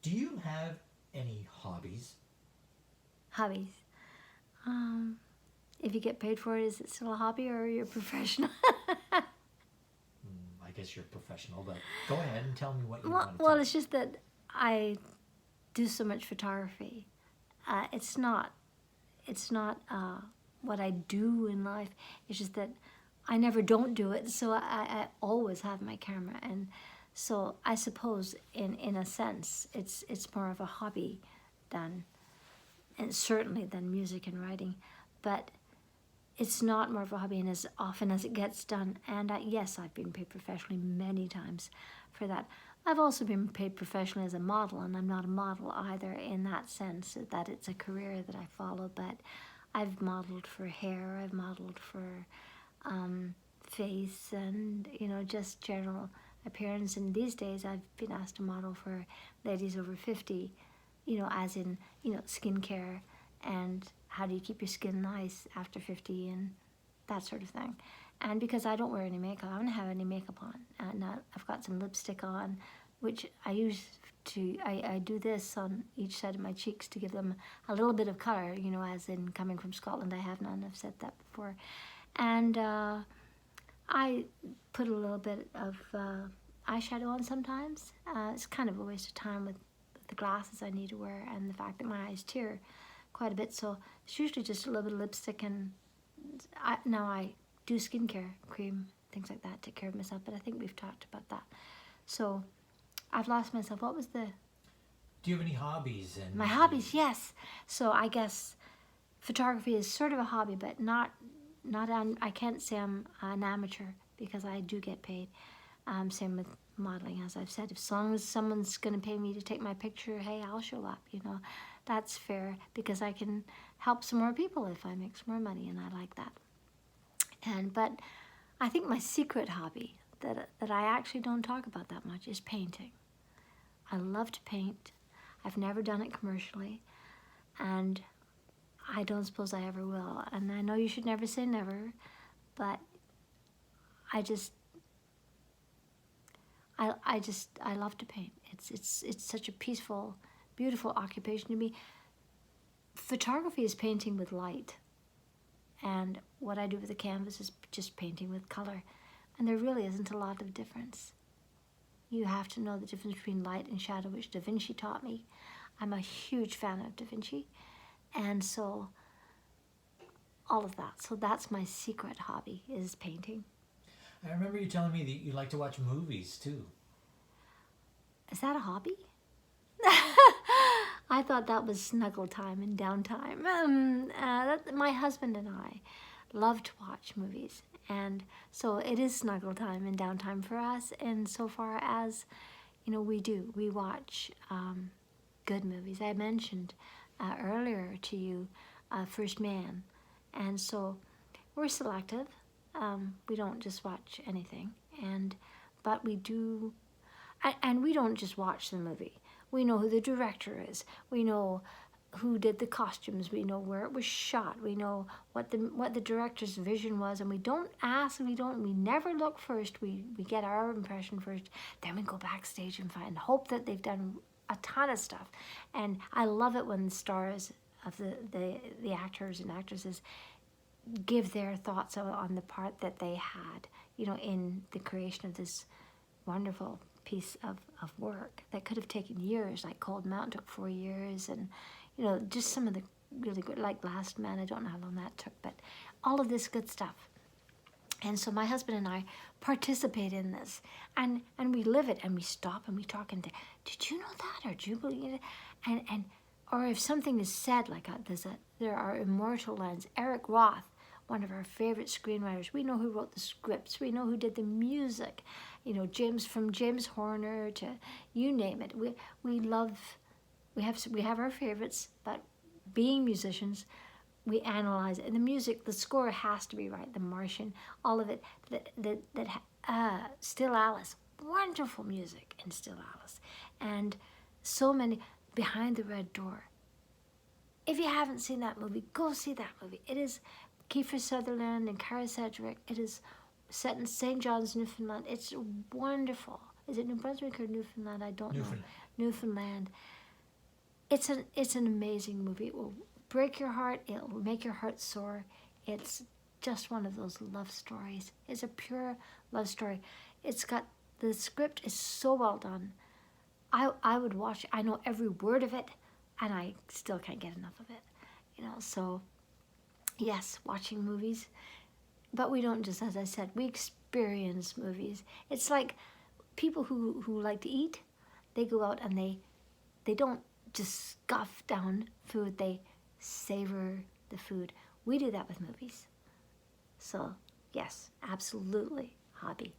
Do you have any hobbies? Hobbies. If you get paid for it, is it still a hobby or are you a professional? I guess you're professional, but go ahead and tell me what you well, want to well, tell it's just that I do so much photography. It's not. It's not what I do in life. It's just that I never don't do it. So I always have my camera, and so I suppose in a sense it's more of a hobby than, and certainly than music and writing, but it's not more of a hobby, and as often as it gets done. And yes, I've been paid professionally many times for that. I've also been paid professionally as a model, and I'm not a model either in that sense that it's a career that I follow, but I've modeled for hair, I've modeled for face, and just general appearance. And these days I've been asked to model for ladies over 50, as in skincare and how do you keep your skin nice after 50 and that sort of thing. And because I don't wear any makeup, I don't have any makeup on, and I've got some lipstick on, which I use to, I do this on each side of my cheeks to give them a little bit of color, as in coming from Scotland, I have none, I've said that before. And I put a little bit of eyeshadow on sometimes. It's kind of a waste of time with the glasses I need to wear and the fact that my eyes tear quite a bit, so it's usually just a little bit of lipstick. And now I do skincare, cream, things like that, take care of myself, but I think we've talked about that. So I've lost myself. What was the... Do you have any hobbies? And My hobbies, yes. So I guess photography is sort of a hobby, but not I can't say I'm an amateur because I do get paid. Same with modeling, as I've said. As long as someone's going to pay me to take my picture, hey, I'll show up, That's fair because I can help some more people if I make some more money, and I like that. But I think my secret hobby that I actually don't talk about that much is painting. I love to paint. I've never done it commercially, and I don't suppose I ever will. And I know you should never say never, but I love to paint. It's such a peaceful, beautiful occupation to me. Photography is painting with light, and what I do with the canvas is just painting with color, and there really isn't a lot of difference. You have to know the difference between light and shadow, which Da Vinci taught me. I'm a huge fan of Da Vinci, and so all of that. So that's my secret hobby, is painting. I remember you telling me that you like to watch movies too. Is that a hobby? I thought that was snuggle time and downtime. My husband and I love to watch movies, and so it is snuggle time and downtime for us. And so far as we watch good movies. I mentioned earlier to you First Man, and so we're selective. We don't just watch anything, but we do, and we don't just watch the movie. We know who the director is. We know who did the costumes. We know where it was shot. We know what the director's vision was, and we don't ask. We never look first. We get our impression first. Then we go backstage and hope that they've done a ton of stuff. And I love it when the stars of the actors and actresses give their thoughts on the part that they had, in the creation of this wonderful piece of work that could have taken years, like Cold Mountain took 4 years, and just some of the really good, like Last Man, I don't know how long that took, but all of this good stuff. And so my husband and I participate in this, and we live it, and we stop and we talk, and did you know that, or do you believe it? And or if something is said, like there are immortal lines. Eric Roth, one of our favorite screenwriters, we know who wrote the scripts, we know who did the music, James Horner to you name it. We have our favorites, but being musicians, we analyze it. And the music, the score has to be right. The Martian, all of it. Still Alice, wonderful music in Still Alice, and so many. Behind the Red Door. If you haven't seen that movie, go see that movie. It is Kiefer Sutherland and Cara Sedgwick. It is set in St. John's, Newfoundland. It's wonderful. Is it New Brunswick or Newfoundland? I don't know. Newfoundland. it's an amazing movie. It will break your heart. It will make your heart sore. It's just one of those love stories. It's a pure love story. The script is so well done. I would watch it. I know every word of it, and I still can't get enough of it. So yes, watching movies, but we don't just, as I said, we experience movies. It's like people who like to eat, they go out and they don't just scuff down food, they savor the food. We do that with movies. So yes, absolutely, hobby.